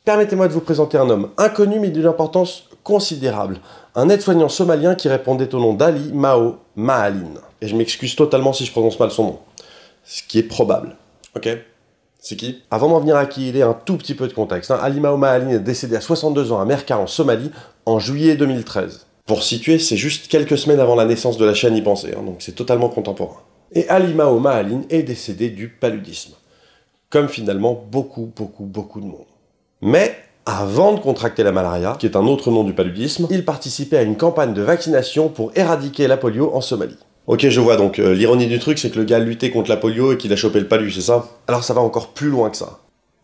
Permettez-moi de vous présenter un homme inconnu mais d'une importance considérable. Un aide-soignant somalien qui répondait au nom d'Ali Mao Maaline. Et je m'excuse totalement si je prononce mal son nom. Ce qui est probable. Ok? C'est qui? Avant d'en venir à qui il est, un tout petit peu de contexte. Ali Mao Maaline est décédé à 62 ans à Merka en Somalie en juillet 2013. Pour situer, c'est juste quelques semaines avant la naissance de la chaîne Y Penser, donc c'est totalement contemporain. Et Ali Mao Maaline est décédé du paludisme. Comme finalement beaucoup de monde. Mais avant de contracter la malaria, qui est un autre nom du paludisme, il participait à une campagne de vaccination pour éradiquer la polio en Somalie. Ok, je vois, donc l'ironie du truc, c'est que le gars luttait contre la polio et qu'il a chopé le palu, c'est ça? Alors ça va encore plus loin que ça.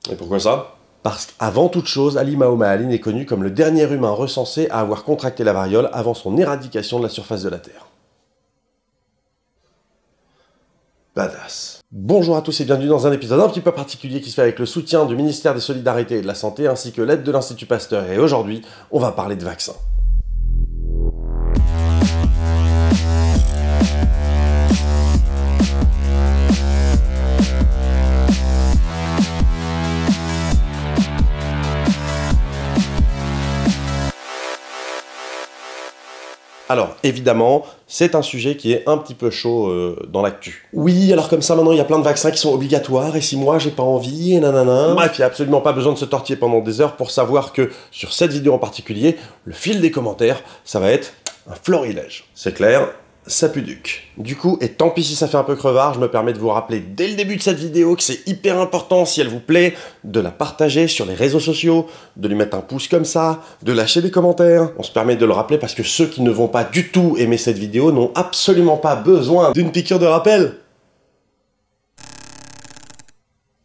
Et pourquoi ça? Parce qu'avant toute chose, Ali Mao Maaline est connu comme le dernier humain recensé à avoir contracté la variole avant son éradication de la surface de la Terre. Badass. Bonjour à tous et bienvenue dans un épisode un petit peu particulier qui se fait avec le soutien du ministère des Solidarités et de la Santé ainsi que l'aide de l'Institut Pasteur. Et aujourd'hui, on va parler de vaccins. Alors, évidemment, c'est un sujet qui est un petit peu chaud dans l'actu. Oui, alors comme ça, maintenant, il y a plein de vaccins qui sont obligatoires, et si moi, j'ai pas envie, et nanana... Bref, il n'y a absolument pas besoin de se tortiller pendant des heures pour savoir que, sur cette vidéo en particulier, le fil des commentaires, ça va être un florilège. C'est clair, ça pue duc. Du coup, et tant pis si ça fait un peu crevard, je me permets de vous rappeler dès le début de cette vidéo que c'est hyper important, si elle vous plaît, de la partager sur les réseaux sociaux, de lui mettre un pouce comme ça, de lâcher des commentaires. On se permet de le rappeler parce que ceux qui ne vont pas du tout aimer cette vidéo n'ont absolument pas besoin d'une piqûre de rappel.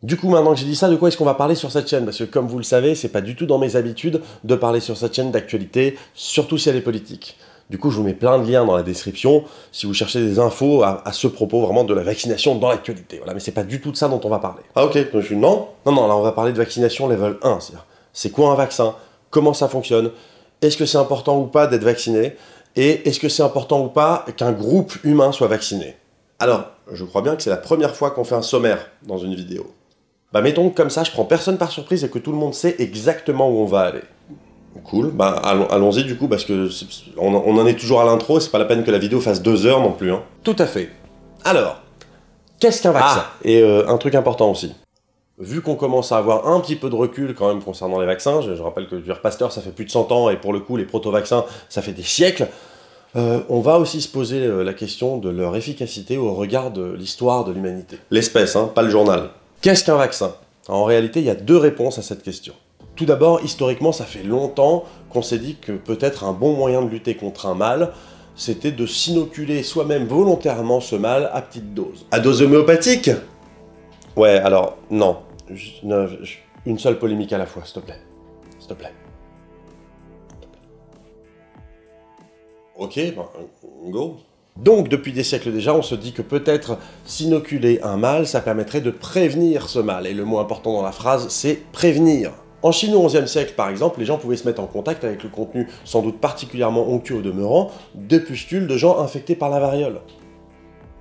Du coup, maintenant que j'ai dit ça, de quoi est-ce qu'on va parler sur cette chaîne? Parce que comme vous le savez, c'est pas du tout dans mes habitudes de parler sur cette chaîne d'actualité, surtout si elle est politique. Du coup, je vous mets plein de liens dans la description si vous cherchez des infos à ce propos vraiment de la vaccination dans l'actualité. Voilà, mais c'est pas du tout de ça dont on va parler. Ah ok, donc non, là on va parler de vaccination level 1. C'est quoi un vaccin? Comment ça fonctionne? Est-ce que c'est important ou pas d'être vacciné? Et est-ce que c'est important ou pas qu'un groupe humain soit vacciné? Alors, je crois bien que c'est la première fois qu'on fait un sommaire dans une vidéo. Bah mettons que comme ça, je prends personne par surprise et que tout le monde sait exactement où on va aller. Cool, bah allons-y du coup, parce que on en est toujours à l'intro, c'est pas la peine que la vidéo fasse 2 heures non plus. Hein. Tout à fait. Alors, qu'est-ce qu'un vaccin? Et un truc important aussi. Vu qu'on commence à avoir un petit peu de recul quand même concernant les vaccins, je rappelle que le Pasteur ça fait plus de 100 ans, et pour le coup les proto-vaccins ça fait des siècles, on va aussi se poser la question de leur efficacité au regard de l'histoire de l'humanité. L'espèce, hein, pas le journal. Qu'est-ce qu'un vaccin? En réalité, il y a 2 réponses à cette question. Tout d'abord, historiquement, ça fait longtemps qu'on s'est dit que peut-être un bon moyen de lutter contre un mal, c'était de s'inoculer soi-même volontairement ce mal à petite dose. À dose homéopathique? Ouais, alors, non. Une seule polémique à la fois, s'il te plaît. S'il te plaît. Ok, ben, go. Donc, depuis des siècles déjà, on se dit que peut-être s'inoculer un mal, ça permettrait de prévenir ce mal. Et le mot important dans la phrase, c'est prévenir. En Chine au XIe siècle, par exemple, les gens pouvaient se mettre en contact avec le contenu, sans doute particulièrement onctueux au demeurant, de pustules de gens infectés par la variole.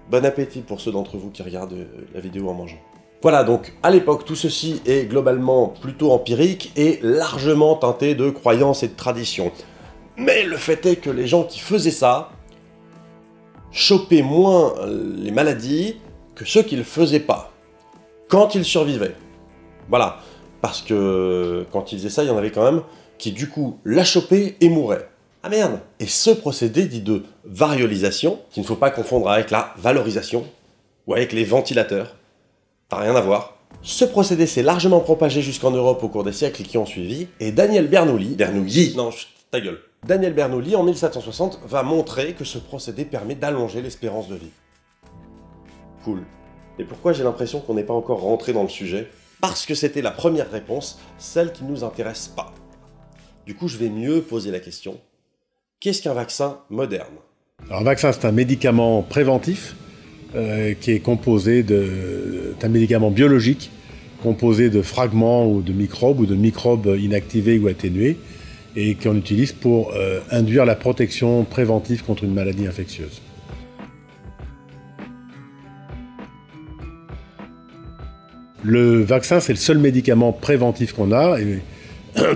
Bon appétit pour ceux d'entre vous qui regardent la vidéo en mangeant. Voilà, donc à l'époque, tout ceci est globalement plutôt empirique et largement teinté de croyances et de traditions. Mais le fait est que les gens qui faisaient ça chopaient moins les maladies que ceux qui le faisaient pas, quand ils survivaient. Voilà. Parce que quand ils faisaient ça, il y en avait quand même qui du coup la chopaient et mouraient. Ah merde! Et ce procédé dit de variolisation, qu'il ne faut pas confondre avec la valorisation, ou avec les ventilateurs. Ça n'a rien à voir. Ce procédé s'est largement propagé jusqu'en Europe au cours des siècles qui ont suivi, et Daniel Bernoulli... Non, ta gueule. Daniel Bernoulli, en 1760, va montrer que ce procédé permet d'allonger l'espérance de vie. Cool. Et pourquoi j'ai l'impression qu'on n'est pas encore rentré dans le sujet? Parce que c'était la première réponse, celle qui ne nous intéresse pas. Du coup, je vais mieux poser la question. Qu'est-ce qu'un vaccin moderne? Alors, un vaccin, c'est un médicament préventif qui est composé d'un médicament biologique composé de fragments ou de microbes inactivés ou atténués et qu'on utilise pour induire la protection préventive contre une maladie infectieuse. Le vaccin, c'est le seul médicament préventif qu'on a, et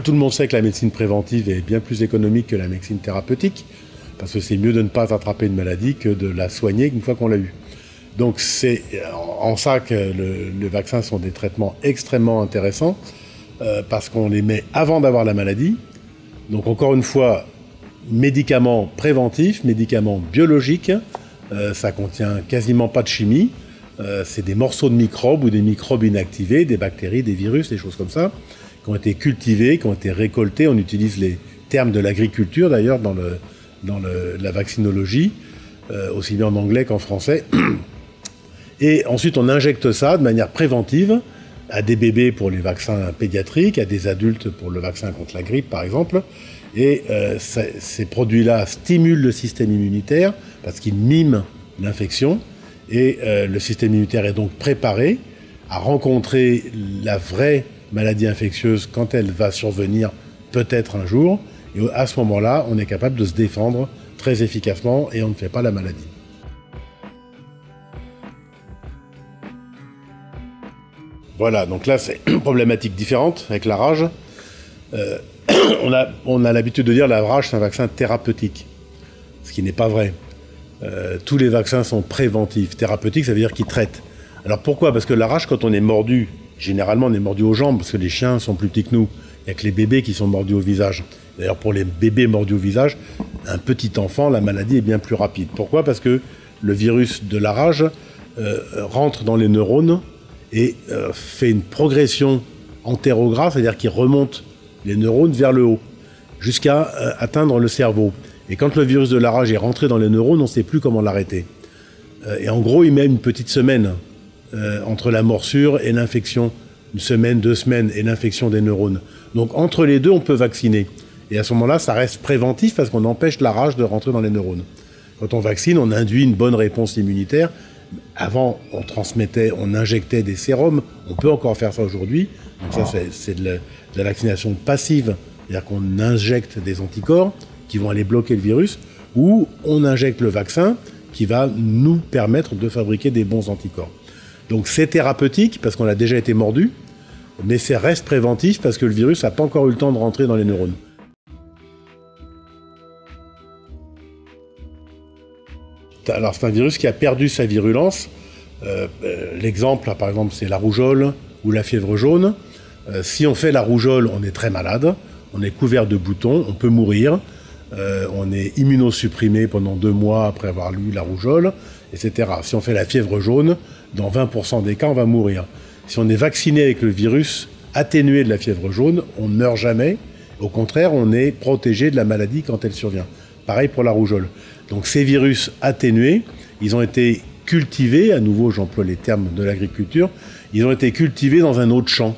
Tout le monde sait que la médecine préventive est bien plus économique que la médecine thérapeutique, parce que c'est mieux de ne pas attraper une maladie que de la soigner une fois qu'on l'a eue. Donc c'est en ça que les vaccins sont des traitements extrêmement intéressants, parce qu'on les met avant d'avoir la maladie. Donc encore une fois, médicaments préventifs, médicaments biologiques, ça contient quasiment pas de chimie, c'est des morceaux de microbes ou des microbes inactivés, des bactéries, des virus, des choses comme ça, qui ont été cultivés, qui ont été récoltés. On utilise les termes de l'agriculture d'ailleurs dans la vaccinologie, aussi bien en anglais qu'en français. Et ensuite on injecte ça de manière préventive à des bébés pour les vaccins pédiatriques, à des adultes pour le vaccin contre la grippe par exemple. Et ces produits-là stimulent le système immunitaire parce qu'ils miment l'infection. Et le système immunitaire est donc préparé à rencontrer la vraie maladie infectieuse quand elle va survenir peut-être un jour. Et à ce moment-là, on est capable de se défendre très efficacement et on ne fait pas la maladie. Voilà, donc là c'est une problématique différente avec la rage. On a l'habitude de dire que la rage c'est un vaccin thérapeutique, ce qui n'est pas vrai. Tous les vaccins sont préventifs. Thérapeutiques, ça veut dire qu'ils traitent. Alors pourquoi? Parce que la rage, quand on est mordu, généralement on est mordu aux jambes, parce que les chiens sont plus petits que nous. Il n'y a que les bébés qui sont mordus au visage. D'ailleurs pour les bébés mordus au visage, un petit enfant, la maladie est bien plus rapide. Pourquoi? Parce que le virus de la rage rentre dans les neurones et fait une progression antérograde, c'est-à-dire qu'il remonte les neurones vers le haut, jusqu'à atteindre le cerveau. Et quand le virus de la rage est rentré dans les neurones, on ne sait plus comment l'arrêter. Et en gros, il met une petite semaine entre la morsure et l'infection. Une semaine, 2 semaines, et l'infection des neurones. Donc entre les deux, on peut vacciner. Et à ce moment-là, ça reste préventif parce qu'on empêche la rage de rentrer dans les neurones. Quand on vaccine, on induit une bonne réponse immunitaire. Avant, on injectait des sérums. On peut encore faire ça aujourd'hui. Donc ça, c'est de la vaccination passive. C'est-à-dire qu'on injecte des anticorps qui vont aller bloquer le virus, ou on injecte le vaccin qui va nous permettre de fabriquer des bons anticorps. Donc c'est thérapeutique parce qu'on a déjà été mordu, mais ça reste préventif parce que le virus n'a pas encore eu le temps de rentrer dans les neurones. Alors c'est un virus qui a perdu sa virulence. L'exemple, par exemple, c'est la rougeole ou la fièvre jaune. Si on fait la rougeole, on est très malade, on est couvert de boutons, on peut mourir. On est immunosupprimé pendant 2 mois après avoir eu la rougeole, etc. Si on fait la fièvre jaune, dans 20% des cas, on va mourir. Si on est vacciné avec le virus atténué de la fièvre jaune, on ne meurt jamais. Au contraire, on est protégé de la maladie quand elle survient. Pareil pour la rougeole. Donc ces virus atténués, ils ont été cultivés, à nouveau j'emploie les termes de l'agriculture, ils ont été cultivés dans un autre champ.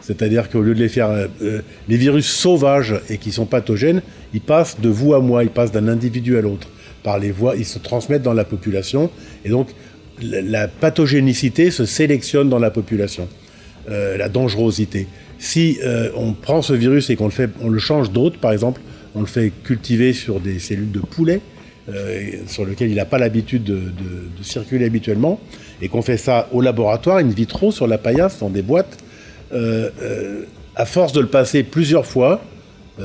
C'est-à-dire qu'au lieu de les faire... les virus sauvages et qui sont pathogènes, ils passent de vous à moi, ils passent d'un individu à l'autre. Par les voies, ils se transmettent dans la population. Et donc, la pathogénicité se sélectionne dans la population. La dangerosité. Si on prend ce virus et on le change d'autre, par exemple, on le fait cultiver sur des cellules de poulet, sur lesquelles il n'a pas l'habitude de circuler habituellement, et qu'on fait ça au laboratoire, in vitro, sur la paillasse, dans des boîtes, à force de le passer plusieurs fois,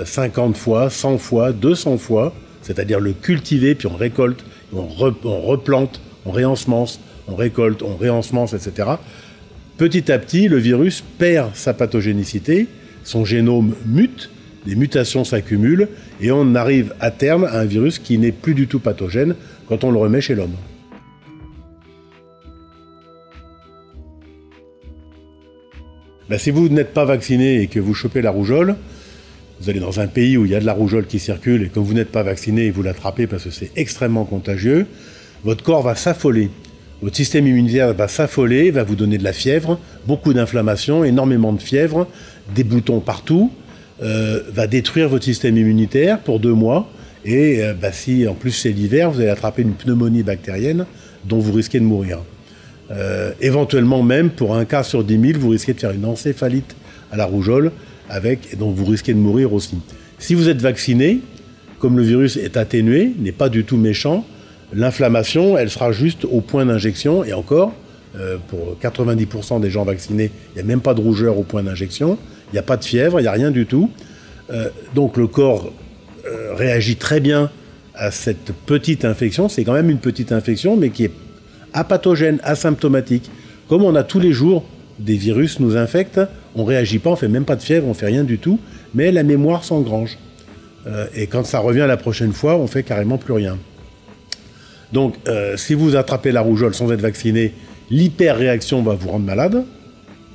50 fois, 100 fois, 200 fois, c'est-à-dire le cultiver, puis on récolte, on replante, on réensemence, on récolte, on réensemence, etc. Petit à petit, le virus perd sa pathogénicité, son génome mute, des mutations s'accumulent, et on arrive à terme à un virus qui n'est plus du tout pathogène quand on le remet chez l'homme. Ben, si vous n'êtes pas vacciné et que vous chopez la rougeole, vous allez dans un pays où il y a de la rougeole qui circule, et comme vous n'êtes pas vacciné et vous l'attrapez parce que c'est extrêmement contagieux, votre corps va s'affoler. Votre système immunitaire va s'affoler, va vous donner de la fièvre, beaucoup d'inflammation, énormément de fièvre, des boutons partout, va détruire votre système immunitaire pour 2 mois, et si en plus c'est l'hiver, vous allez attraper une pneumonie bactérienne dont vous risquez de mourir. Éventuellement même, pour 1 cas sur 10 000, vous risquez de faire une encéphalite à la rougeole, et donc vous risquez de mourir aussi. Si vous êtes vacciné, comme le virus est atténué, n'est pas du tout méchant, l'inflammation, elle sera juste au point d'injection, et encore, Pour 90% des gens vaccinés, il n'y a même pas de rougeur au point d'injection, il n'y a pas de fièvre, il n'y a rien du tout. Donc le corps réagit très bien à cette petite infection. C'est quand même une petite infection, mais qui est apathogène, asymptomatique. Comme on a tous les jours des virus nous infectent, on ne réagit pas, on ne fait même pas de fièvre, on ne fait rien du tout, mais la mémoire s'engrange. Et quand ça revient la prochaine fois, on ne fait carrément plus rien. Donc, si vous attrapez la rougeole sans être vacciné, l'hyperréaction va vous rendre malade,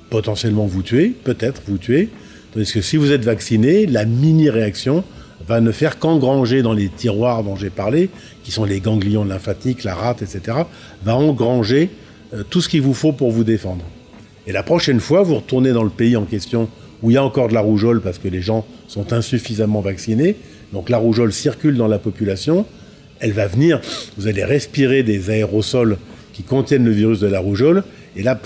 potentiellement vous tuer, peut-être vous tuer. Tandis que si vous êtes vacciné, la mini-réaction va ne faire qu'engranger dans les tiroirs dont j'ai parlé, qui sont les ganglions lymphatiques, la rate, etc., va engranger tout ce qu'il vous faut pour vous défendre. Et la prochaine fois, vous retournez dans le pays en question où il y a encore de la rougeole parce que les gens sont insuffisamment vaccinés, donc la rougeole circule dans la population, elle va venir, vous allez respirer des aérosols qui contiennent le virus de la rougeole, et là,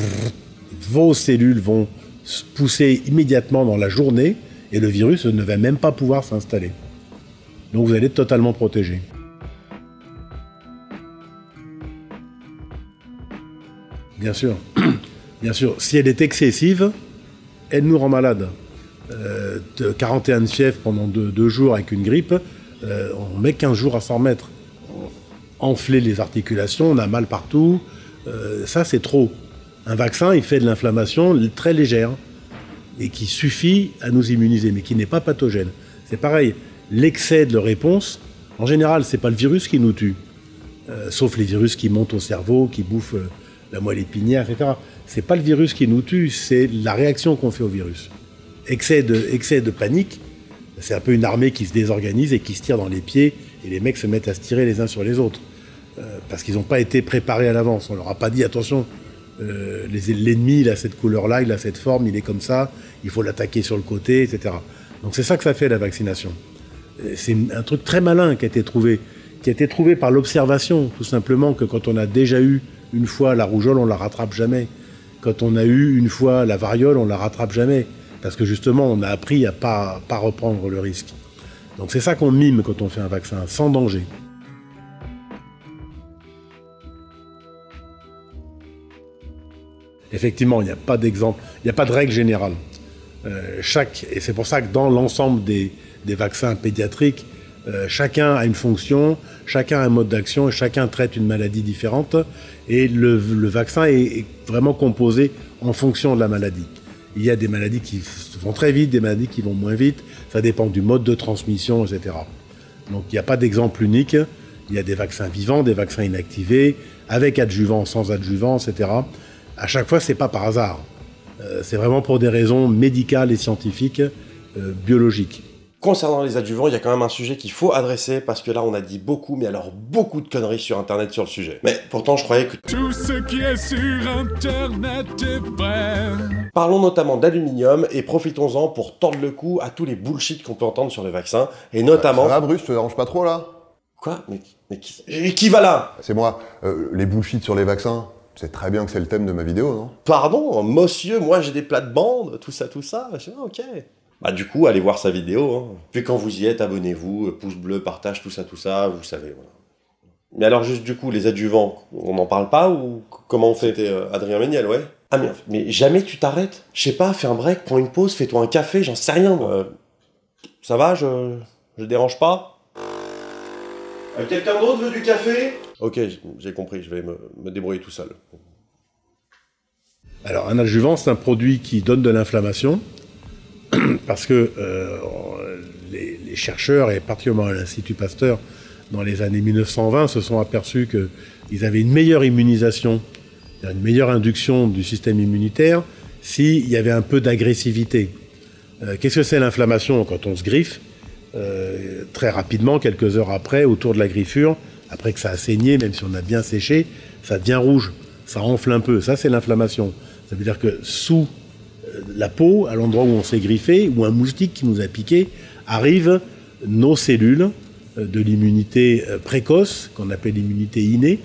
vos cellules vont se pousser immédiatement dans la journée, et le virus ne va même pas pouvoir s'installer. Donc vous allez être totalement protégé. Bien sûr, bien sûr, si elle est excessive, elle nous rend malade. 41 de fièvre pendant 2 jours avec une grippe, on met 15 jours à s'en remettre. Enfler les articulations, on a mal partout, ça c'est trop. Un vaccin, il fait de l'inflammation très légère et qui suffit à nous immuniser, mais qui n'est pas pathogène. C'est pareil, l'excès de réponse, en général, c'est pas le virus qui nous tue, sauf les virus qui montent au cerveau, qui bouffent la moelle épinière, etc. C'est pas le virus qui nous tue, c'est la réaction qu'on fait au virus. Excès de panique, c'est un peu une armée qui se désorganise et qui se tire dans les pieds, et les mecs se mettent à se tirer les uns sur les autres. Parce qu'ils n'ont pas été préparés à l'avance. On leur a pas dit, attention, l'ennemi, il a cette couleur-là, il a cette forme, il est comme ça, il faut l'attaquer sur le côté, etc. Donc c'est ça que ça fait, la vaccination. C'est un truc très malin qui a été trouvé par l'observation, tout simplement, que quand on a déjà eu une fois la rougeole, on la rattrape jamais. Quand on a eu une fois la variole, on la rattrape jamais. Parce que justement, on a appris à pas reprendre le risque. Donc c'est ça qu'on mime quand on fait un vaccin, sans danger. Effectivement, il n'y a pas d'exemple, il n'y a pas de règle générale. Et c'est pour ça que dans l'ensemble des vaccins pédiatriques, chacun a une fonction, chacun a un mode d'action, et chacun traite une maladie différente. Et le vaccin est vraiment composé en fonction de la maladie. Il y a des maladies qui vont très vite, des maladies qui vont moins vite. Ça dépend du mode de transmission, etc. Donc il n'y a pas d'exemple unique. Il y a des vaccins vivants, des vaccins inactivés, avec adjuvants, sans adjuvants, etc. À chaque fois, c'est pas par hasard. C'est vraiment pour des raisons médicales et scientifiques, biologiques. Concernant les adjuvants, il y a quand même un sujet qu'il faut adresser, parce que là, on a dit beaucoup, mais alors beaucoup de conneries sur Internet sur le sujet. Mais pourtant, je croyais que... Tout ce qui est sur Internet est vrai. Parlons notamment d'aluminium, et profitons-en pour tordre le cou à tous les bullshit qu'on peut entendre sur le vaccin, et notamment... Ça va, Bruce, je te dérange pas trop, là? Quoi? Mais qui va là? C'est moi. Les bullshit sur les vaccins, c'est très bien que c'est le thème de ma vidéo, non? Pardon, monsieur, moi j'ai des plates-bandes, tout ça, ok. Bah du coup, allez voir sa vidéo, hein. Puis quand vous y êtes, abonnez-vous, pouce bleu, partage, tout ça, vous savez, voilà. Mais alors juste du coup, les adjuvants, on n'en parle pas, ou comment on fait? C'était Adrien Méniel, ouais? Ah mais jamais tu t'arrêtes? Je sais pas, fais un break, prends une pause, fais-toi un café, j'en sais rien. Ça va, je dérange pas? Quelqu'un d'autre veut du café? Ok, j'ai compris, je vais me débrouiller tout seul. Alors un adjuvant, c'est un produit qui donne de l'inflammation, parce que les chercheurs, et particulièrement à l'Institut Pasteur, dans les années 1920, se sont aperçus qu'ils avaient une meilleure immunisation, une meilleure induction du système immunitaire, s'il y avait un peu d'agressivité. Qu'est-ce que c'est l'inflammation? Quand on se griffe, très rapidement, quelques heures après, autour de la griffure, après que ça a saigné, même si on a bien séché, ça devient rouge, ça enfle un peu. Ça, c'est l'inflammation. Ça veut dire que sous la peau, à l'endroit où on s'est griffé, ou un moustique qui nous a piqué, arrivent nos cellules de l'immunité précoce, qu'on appelle l'immunité innée,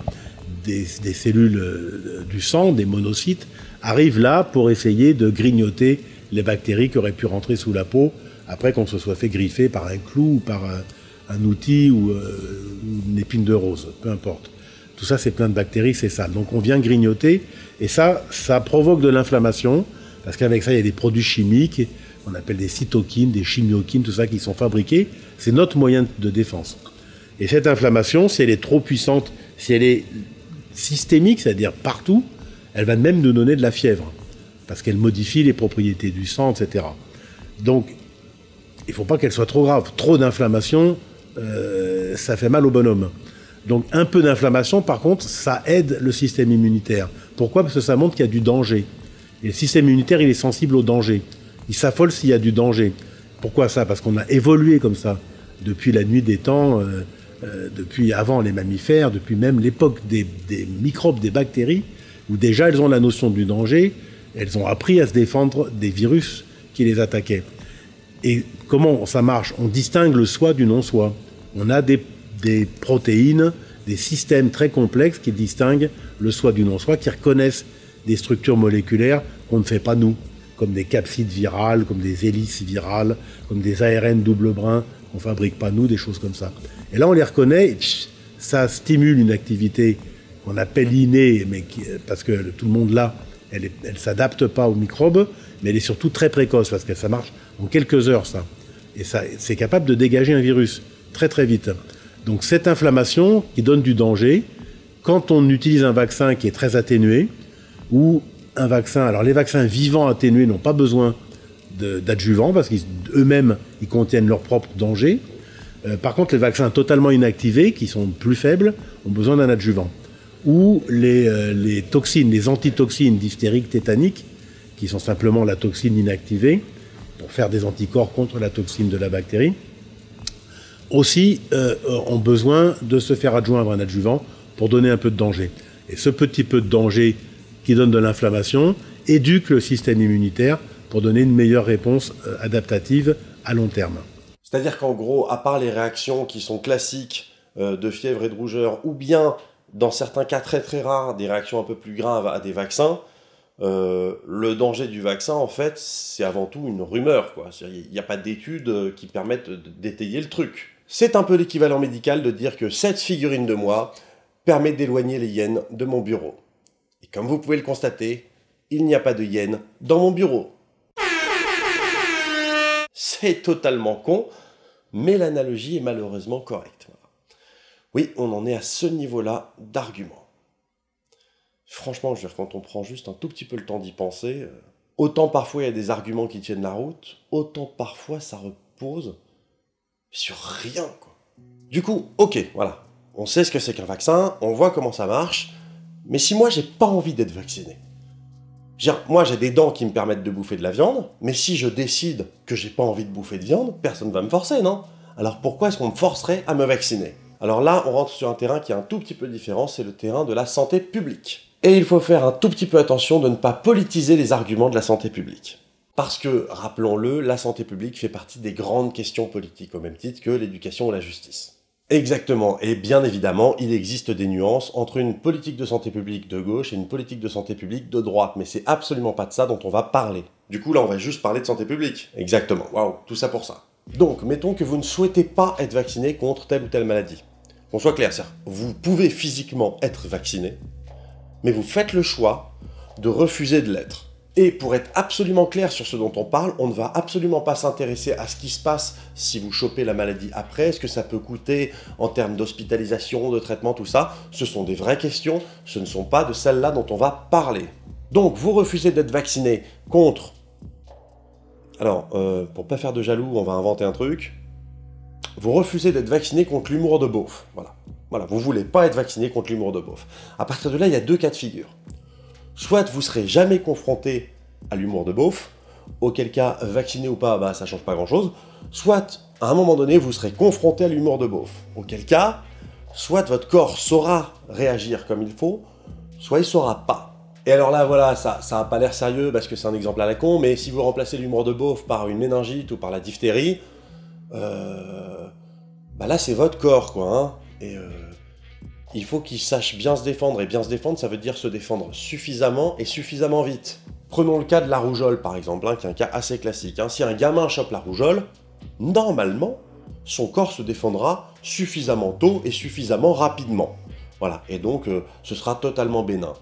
des cellules du sang, des monocytes, arrivent là pour essayer de grignoter les bactéries qui auraient pu rentrer sous la peau après qu'on se soit fait griffer par un clou ou par un outil ou une épine de rose, peu importe. Tout ça, c'est plein de bactéries, c'est sale. Donc on vient grignoter, et ça provoque de l'inflammation, parce qu'avec ça, il y a des produits chimiques, on appelle des cytokines, des chimiokines, tout ça qui sont fabriqués. C'est notre moyen de défense. Et cette inflammation, si elle est trop puissante, si elle est systémique, c'est-à-dire partout, elle va même nous donner de la fièvre, parce qu'elle modifie les propriétés du sang, etc. Donc, il ne faut pas qu'elle soit trop grave. Trop d'inflammation, ça fait mal au bonhomme. Donc, un peu d'inflammation, par contre, ça aide le système immunitaire. Pourquoi ? Parce que ça montre qu'il y a du danger. Et le système immunitaire, il est sensible au danger. Il s'affole s'il y a du danger. Pourquoi ça ? Parce qu'on a évolué comme ça, depuis la nuit des temps, depuis avant les mammifères, depuis même l'époque des microbes, des bactéries, où déjà elles ont la notion du danger, elles ont appris à se défendre des virus qui les attaquaient. Et comment ça marche ? On distingue le soi du non-soi. On a des protéines, des systèmes très complexes qui distinguent le soi du non-soi, qui reconnaissent des structures moléculaires qu'on ne fait pas nous, comme des capsides virales, comme des hélices virales, comme des ARN double brin qu'on ne fabrique pas nous, des choses comme ça. Et là, on les reconnaît, et ça stimule une activité qu'on appelle innée, mais parce que tout le monde là, elle ne s'adapte pas aux microbes, mais elle est surtout très précoce, parce que ça marche en quelques heures, ça. Et ça, c'est capable de dégager un virus très très vite. Donc cette inflammation qui donne du danger, quand on utilise un vaccin qui est très atténué, ou un vaccin, alors les vaccins vivants atténués n'ont pas besoin d'adjuvants, parce qu'eux-mêmes, ils contiennent leur propre danger. Par contre, les vaccins totalement inactivés, qui sont plus faibles, ont besoin d'un adjuvant. Ou les toxines, les antitoxines diphtériques, tétaniques, qui sont simplement la toxine inactivée, pour faire des anticorps contre la toxine de la bactérie, aussi ont besoin de se faire adjoindre un adjuvant pour donner un peu de danger. Et ce petit peu de danger qui donne de l'inflammation éduque le système immunitaire pour donner une meilleure réponse adaptative à long terme. C'est-à-dire qu'en gros, à part les réactions qui sont classiques de fièvre et de rougeur, ou bien, dans certains cas très très rares, des réactions un peu plus graves à des vaccins, le danger du vaccin, en fait, c'est avant tout une rumeur, quoi. Il n'y a pas d'études qui permettent d'étayer le truc. C'est un peu l'équivalent médical de dire que cette figurine de moi permet d'éloigner les hyènes de mon bureau. Et comme vous pouvez le constater, il n'y a pas de hyènes dans mon bureau. C'est totalement con, mais l'analogie est malheureusement correcte. Oui, on en est à ce niveau-là d'argument. Franchement, je veux dire, quand on prend juste un tout petit peu le temps d'y penser, autant parfois il y a des arguments qui tiennent la route, autant parfois ça repose sur rien, quoi. Du coup, ok, voilà, on sait ce que c'est qu'un vaccin, on voit comment ça marche, mais si moi j'ai pas envie d'être vacciné, moi j'ai des dents qui me permettent de bouffer de la viande, mais si je décide que j'ai pas envie de bouffer de viande, personne va me forcer, non ? Alors pourquoi est-ce qu'on me forcerait à me vacciner ? Alors là, on rentre sur un terrain qui est un tout petit peu différent, c'est le terrain de la santé publique. Et il faut faire un tout petit peu attention de ne pas politiser les arguments de la santé publique. Parce que, rappelons-le, la santé publique fait partie des grandes questions politiques, au même titre que l'éducation ou la justice. Exactement, et bien évidemment, il existe des nuances entre une politique de santé publique de gauche et une politique de santé publique de droite, mais c'est absolument pas de ça dont on va parler. Du coup, là, on va juste parler de santé publique. Exactement, waouh, tout ça pour ça. Donc, mettons que vous ne souhaitez pas être vacciné contre telle ou telle maladie. Qu'on soit clair, c'est-à-dire, vous pouvez physiquement être vacciné, mais vous faites le choix de refuser de l'être. Et pour être absolument clair sur ce dont on parle, on ne va absolument pas s'intéresser à ce qui se passe si vous chopez la maladie après, ce que ça peut coûter en termes d'hospitalisation, de traitement, tout ça. Ce sont des vraies questions, ce ne sont pas de celles-là dont on va parler. Donc, vous refusez d'être vacciné contre... Alors, pour pas faire de jaloux, on va inventer un truc. Vous refusez d'être vacciné contre l'humour de beauf. Voilà, vous voulez pas être vacciné contre l'humour de beauf. À partir de là, il y a deux cas de figure. Soit vous serez jamais confronté à l'humour de beauf, auquel cas, vacciné ou pas, ça change pas grand-chose. Soit, à un moment donné, vous serez confronté à l'humour de beauf, auquel cas, soit votre corps saura réagir comme il faut, soit il saura pas. Et alors là, voilà, ça a pas l'air sérieux parce que c'est un exemple à la con, mais si vous remplacez l'humour de beauf par une méningite ou par la diphtérie, là c'est votre corps, quoi, hein. Et il faut qu'il sache bien se défendre, et bien se défendre, ça veut dire se défendre suffisamment et suffisamment vite. Prenons le cas de la rougeole, par exemple, qui est un cas assez classique. Si un gamin chope la rougeole, normalement, son corps se défendra suffisamment tôt et suffisamment rapidement. Voilà, et donc ce sera totalement bénin.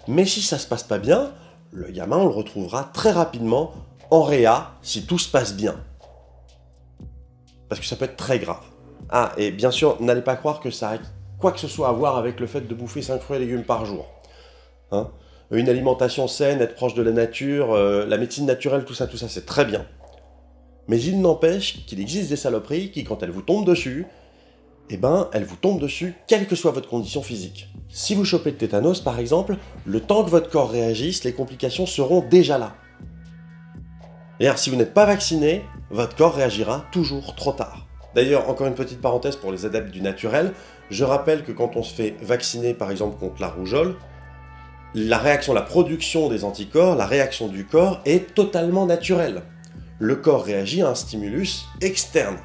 Mais si ça se passe pas bien, le gamin, on le retrouvera très rapidement en réa si tout se passe bien. Parce que ça peut être très grave. Ah, et bien sûr, n'allez pas croire que ça a quoi que ce soit à voir avec le fait de bouffer 5 fruits et légumes par jour. Hein? Une alimentation saine, être proche de la nature, la médecine naturelle, tout ça, c'est très bien. Mais il n'empêche qu'il existe des saloperies qui, quand elles vous tombent dessus, eh ben, elles vous tombent dessus, quelle que soit votre condition physique. Si vous chopez le tétanos, par exemple, le temps que votre corps réagisse, les complications seront déjà là. D'ailleurs, si vous n'êtes pas vacciné, votre corps réagira toujours trop tard. D'ailleurs, encore une petite parenthèse pour les adeptes du naturel, je rappelle que quand on se fait vacciner, par exemple, contre la rougeole, la production des anticorps, la réaction du corps est totalement naturelle. Le corps réagit à un stimulus externe.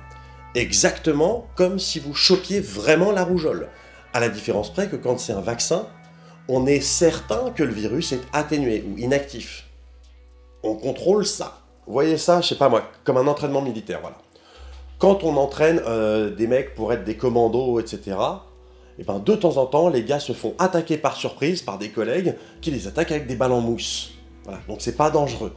Exactement comme si vous chopiez vraiment la rougeole. À la différence près que quand c'est un vaccin, on est certain que le virus est atténué ou inactif. On contrôle ça. Vous voyez ça, je sais pas moi, comme un entraînement militaire, voilà. Quand on entraîne des mecs pour être des commandos, etc., et ben de temps en temps, les gars se font attaquer par surprise par des collègues qui les attaquent avec des balles en mousse. Voilà, donc c'est pas dangereux.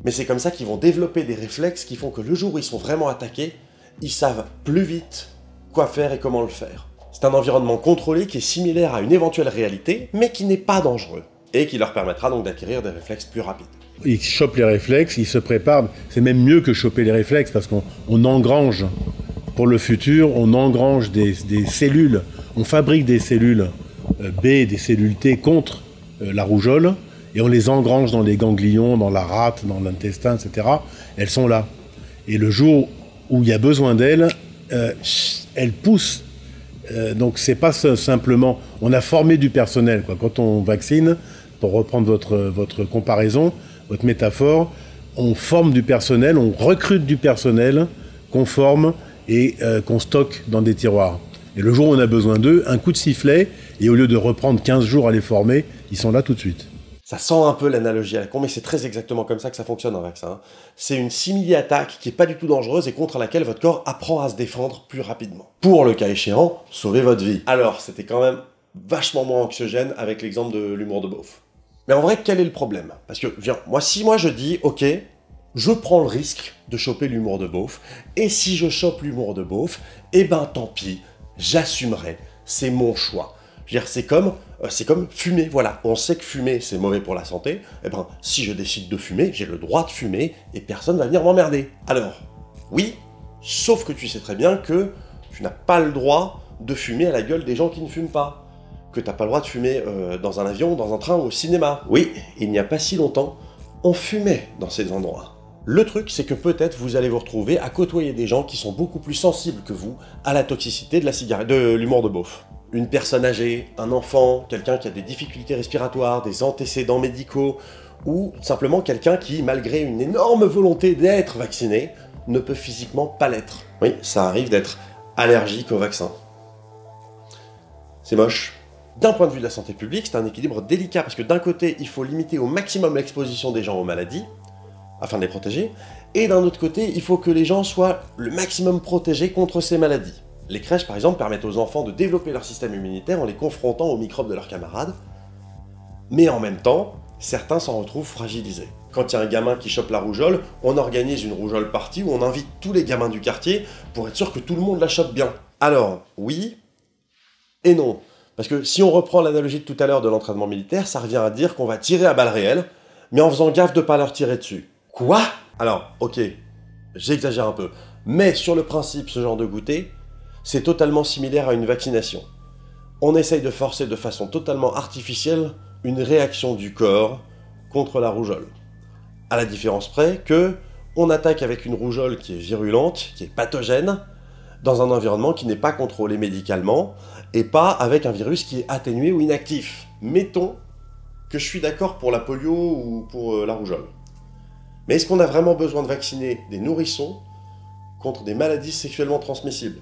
Mais c'est comme ça qu'ils vont développer des réflexes qui font que le jour où ils sont vraiment attaqués, ils savent plus vite quoi faire et comment le faire. C'est un environnement contrôlé qui est similaire à une éventuelle réalité, mais qui n'est pas dangereux, et qui leur permettra donc d'acquérir des réflexes plus rapides. Ils chopent les réflexes, ils se préparent. C'est même mieux que choper les réflexes parce qu'on engrange, pour le futur, on engrange des cellules, on fabrique des cellules B, des cellules T contre la rougeole, et on les engrange dans les ganglions, dans la rate, dans l'intestin, etc. Elles sont là. Et le jour où il y a besoin d'elles, elles poussent. Donc c'est pas simplement... On a formé du personnel, quoi. Quand on vaccine, pour reprendre votre comparaison, votre métaphore, on forme du personnel, on recrute du personnel qu'on forme et qu'on stocke dans des tiroirs. Et le jour où on a besoin d'eux, un coup de sifflet, et au lieu de reprendre 15 jours à les former, ils sont là tout de suite. Ça sent un peu l'analogie à la con, mais c'est très exactement comme ça que ça fonctionne un vaccin. C'est une simili-attaque qui est pas du tout dangereuse et contre laquelle votre corps apprend à se défendre plus rapidement. Pour le cas échéant, sauver votre vie. Alors, c'était quand même vachement moins anxiogène avec l'exemple de l'humour de beauf. Mais en vrai, quel est le problème? Parce que, si moi je dis, ok, je prends le risque de choper l'humour de beauf, et si je chope l'humour de beauf, eh ben tant pis, j'assumerai, c'est mon choix. Je veux dire, c'est comme fumer, voilà. On sait que fumer, c'est mauvais pour la santé. Eh ben, si je décide de fumer, j'ai le droit de fumer et personne ne va venir m'emmerder. Alors, oui, sauf que tu sais très bien que tu n'as pas le droit de fumer à la gueule des gens qui ne fument pas. Que tu n'as pas le droit de fumer dans un avion, dans un train ou au cinéma. Oui, il n'y a pas si longtemps, on fumait dans ces endroits. Le truc, c'est que peut-être vous allez vous retrouver à côtoyer des gens qui sont beaucoup plus sensibles que vous à la toxicité de la cigarette, de l'humour de beauf. Une personne âgée, un enfant, quelqu'un qui a des difficultés respiratoires, des antécédents médicaux, ou simplement quelqu'un qui, malgré une énorme volonté d'être vacciné, ne peut physiquement pas l'être. Oui, ça arrive d'être allergique au vaccin. C'est moche. D'un point de vue de la santé publique, c'est un équilibre délicat, parce que d'un côté, il faut limiter au maximum l'exposition des gens aux maladies, afin de les protéger, et d'un autre côté, il faut que les gens soient le maximum protégés contre ces maladies. Les crèches, par exemple, permettent aux enfants de développer leur système immunitaire en les confrontant aux microbes de leurs camarades, mais en même temps, certains s'en retrouvent fragilisés. Quand il y a un gamin qui chope la rougeole, on organise une rougeole party où on invite tous les gamins du quartier pour être sûr que tout le monde la chope bien. Alors, oui et non. Parce que si on reprend l'analogie de tout à l'heure de l'entraînement militaire, ça revient à dire qu'on va tirer à balles réelles, mais en faisant gaffe de ne pas leur tirer dessus. Quoi? Alors, ok, j'exagère un peu, mais sur le principe, ce genre de goûter, c'est totalement similaire à une vaccination. On essaye de forcer de façon totalement artificielle une réaction du corps contre la rougeole. À la différence près que on attaque avec une rougeole qui est virulente, qui est pathogène, dans un environnement qui n'est pas contrôlé médicalement, et pas avec un virus qui est atténué ou inactif. Mettons que je suis d'accord pour la polio ou pour la rougeole. Mais est-ce qu'on a vraiment besoin de vacciner des nourrissons contre des maladies sexuellement transmissibles?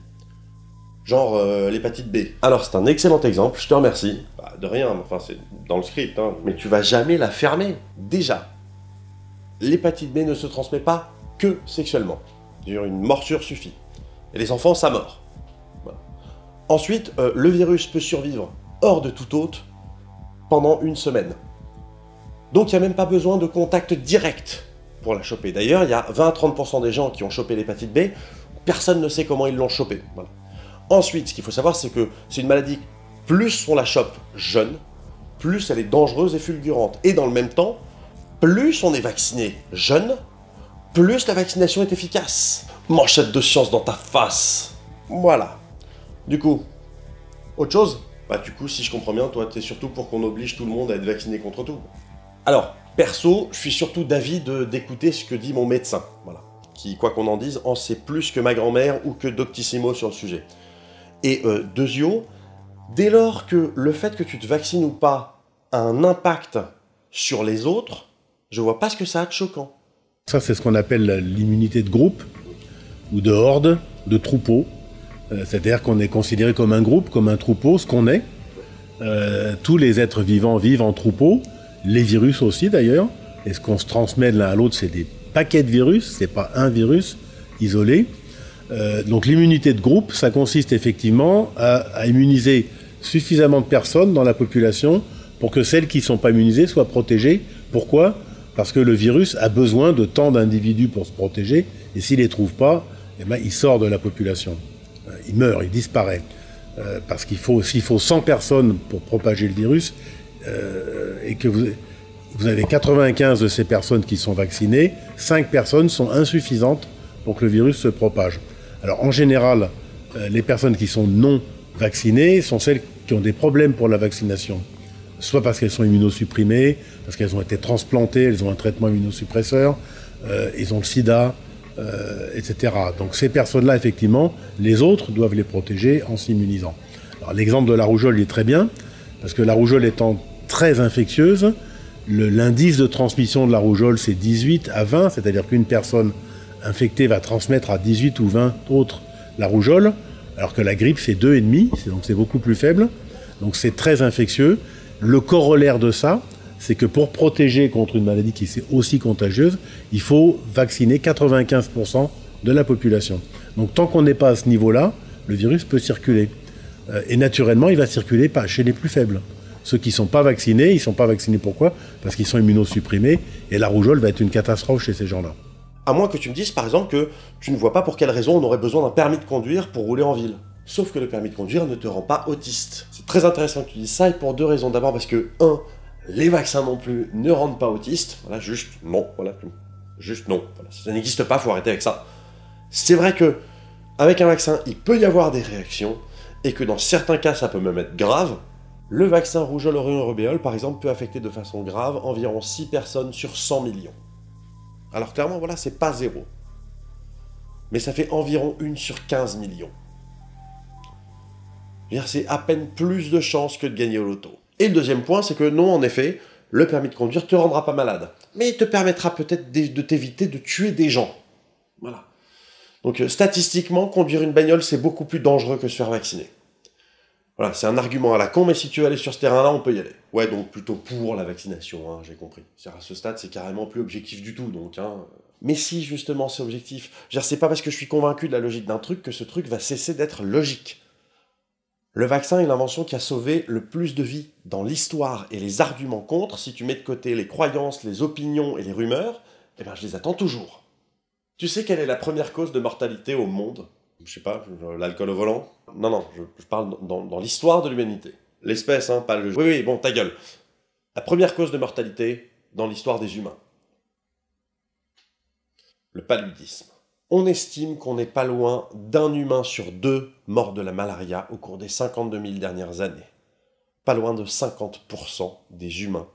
Genre l'hépatite B. Alors c'est un excellent exemple, je te remercie. Bah, de rien, enfin c'est dans le script, hein. Mais tu vas jamais la fermer. Déjà, l'hépatite B ne se transmet pas que sexuellement. D'ailleurs, une morsure suffit. Et les enfants, ça mord. Voilà. Ensuite, le virus peut survivre hors de tout hôte pendant une semaine. Donc il n'y a même pas besoin de contact direct pour la choper. D'ailleurs, il y a 20 à 30% des gens qui ont chopé l'hépatite B, personne ne sait comment ils l'ont chopé. Voilà. Ensuite, ce qu'il faut savoir, c'est que c'est une maladie, plus on la chope jeune, plus elle est dangereuse et fulgurante. Et dans le même temps, plus on est vacciné jeune, plus la vaccination est efficace. Manchette de science dans ta face. Voilà. Du coup, autre chose? Bah du coup, si je comprends bien, toi, t'es surtout pour qu'on oblige tout le monde à être vacciné contre tout. Alors, perso, je suis surtout d'avis d'écouter ce que dit mon médecin, voilà, qui, quoi qu'on en dise, en sait plus que ma grand-mère ou que Doctissimo sur le sujet. Et deuxio, dès lors que le fait que tu te vaccines ou pas a un impact sur les autres, je vois pas ce que ça a de choquant. Ça, c'est ce qu'on appelle l'immunité de groupe, ou de horde, de troupeau. C'est-à-dire qu'on est considéré comme un groupe, comme un troupeau, ce qu'on est. Tous les êtres vivants vivent en troupeau, les virus aussi d'ailleurs. Et ce qu'on se transmet de l'un à l'autre, c'est des paquets de virus, c'est pas un virus isolé. Donc l'immunité de groupe, ça consiste effectivement à immuniser suffisamment de personnes dans la population pour que celles qui ne sont pas immunisées soient protégées. Pourquoi ? Parce que le virus a besoin de tant d'individus pour se protéger, et s'il ne les trouve pas, eh ben, il sort de la population. Il meurt, il disparaît. Parce s'il faut 100 personnes pour propager le virus, et que vous avez 95 de ces personnes qui sont vaccinées, 5 personnes sont insuffisantes pour que le virus se propage. Alors en général, les personnes qui sont non vaccinées sont celles qui ont des problèmes pour la vaccination. Soit parce qu'elles sont immunosupprimées, parce qu'elles ont été transplantées, elles ont un traitement immunosuppresseur, ils ont le sida, etc. Donc ces personnes-là, effectivement, les autres doivent les protéger en s'immunisant. Alors l'exemple de la rougeole est très bien, parce que la rougeole étant très infectieuse, l'indice de transmission de la rougeole, c'est 18 à 20, c'est-à-dire qu'une personne infectée va transmettre à 18 ou 20 autres la rougeole, alors que la grippe, c'est 2,5, donc c'est beaucoup plus faible. Donc c'est très infectieux. Le corollaire de ça, c'est que pour protéger contre une maladie qui est aussi contagieuse, il faut vacciner 95% de la population. Donc tant qu'on n'est pas à ce niveau-là, le virus peut circuler. Et naturellement, il va circuler chez les plus faibles. Ceux qui ne sont pas vaccinés, ils ne sont pas vaccinés pourquoi? Parce qu'ils sont immunosupprimés, et la rougeole va être une catastrophe chez ces gens-là. À moins que tu me dises, par exemple, que tu ne vois pas pour quelle raison on aurait besoin d'un permis de conduire pour rouler en ville. Sauf que le permis de conduire ne te rend pas autiste. C'est très intéressant que tu dises ça, et pour deux raisons. D'abord parce que, les vaccins non plus ne rendent pas autiste. Voilà, juste non. Voilà, juste non. Voilà, ça n'existe pas, faut arrêter avec ça. C'est vrai que, avec un vaccin, il peut y avoir des réactions, et que dans certains cas, ça peut même être grave. Le vaccin rougeole, orion et rubéole, par exemple, peut affecter de façon grave environ 6 personnes sur 100 millions. Alors clairement, voilà, c'est pas zéro. Mais ça fait environ 1 sur 15 millions. C'est à peine plus de chances que de gagner au loto. Et le deuxième point, c'est que non, en effet, le permis de conduire te rendra pas malade. Mais il te permettra peut-être de t'éviter de tuer des gens. Voilà. Donc statistiquement, conduire une bagnole, c'est beaucoup plus dangereux que se faire vacciner. Voilà, c'est un argument à la con, mais si tu veux aller sur ce terrain-là, on peut y aller. Ouais, donc plutôt pour la vaccination, hein, j'ai compris. À ce stade, c'est carrément plus objectif du tout, donc. Mais si, justement, c'est objectif. C'est pas parce que je suis convaincu de la logique d'un truc que ce truc va cesser d'être logique. Le vaccin est l'invention qui a sauvé le plus de vies dans l'histoire, et les arguments contre, si tu mets de côté les croyances, les opinions et les rumeurs, eh ben je les attends toujours. Tu sais quelle est la première cause de mortalité au monde? Je sais pas, l'alcool au volant? Non, je parle dans l'histoire de l'humanité. L'espèce, hein, pas le... Oui, bon, ta gueule. La première cause de mortalité dans l'histoire des humains. Le paludisme. On estime qu'on n'est pas loin d'un humain sur 2 mort de la malaria au cours des 52 000 dernières années. Pas loin de 50% des humains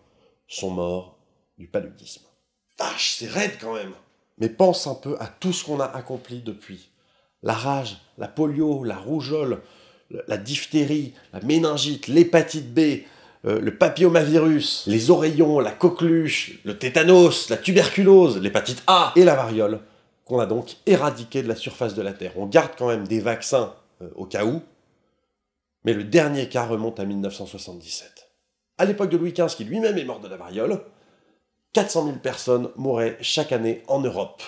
sont morts du paludisme. Vache, c'est raide quand même. Mais pense un peu à tout ce qu'on a accompli depuis. La rage, la polio, la rougeole, la diphtérie, la méningite, l'hépatite B, le papillomavirus, les oreillons, la coqueluche, le tétanos, la tuberculose, l'hépatite A et la variole, qu'on a donc éradiqué de la surface de la Terre. On garde quand même des vaccins au cas où, mais le dernier cas remonte à 1977. À l'époque de Louis XV, qui lui-même est mort de la variole, 400 000 personnes mouraient chaque année en Europe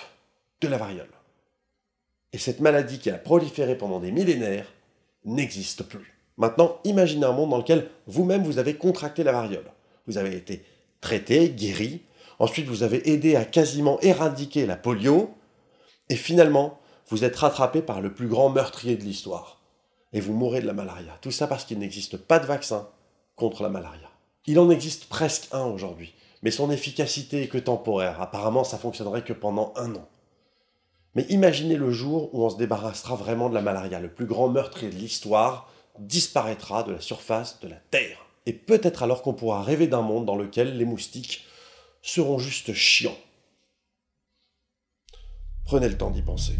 de la variole. Et cette maladie qui a proliféré pendant des millénaires n'existe plus. Maintenant, imaginez un monde dans lequel vous-même vous avez contracté la variole. Vous avez été traité, guéri, ensuite vous avez aidé à quasiment éradiquer la polio, et finalement, vous êtes rattrapé par le plus grand meurtrier de l'histoire. Et vous mourrez de la malaria. Tout ça parce qu'il n'existe pas de vaccin contre la malaria. Il en existe presque un aujourd'hui, mais son efficacité est que temporaire. Apparemment, ça fonctionnerait que pendant 1 an. Mais imaginez le jour où on se débarrassera vraiment de la malaria. Le plus grand meurtrier de l'histoire disparaîtra de la surface de la Terre. Et peut-être alors qu'on pourra rêver d'un monde dans lequel les moustiques seront juste chiants. Prenez le temps d'y penser.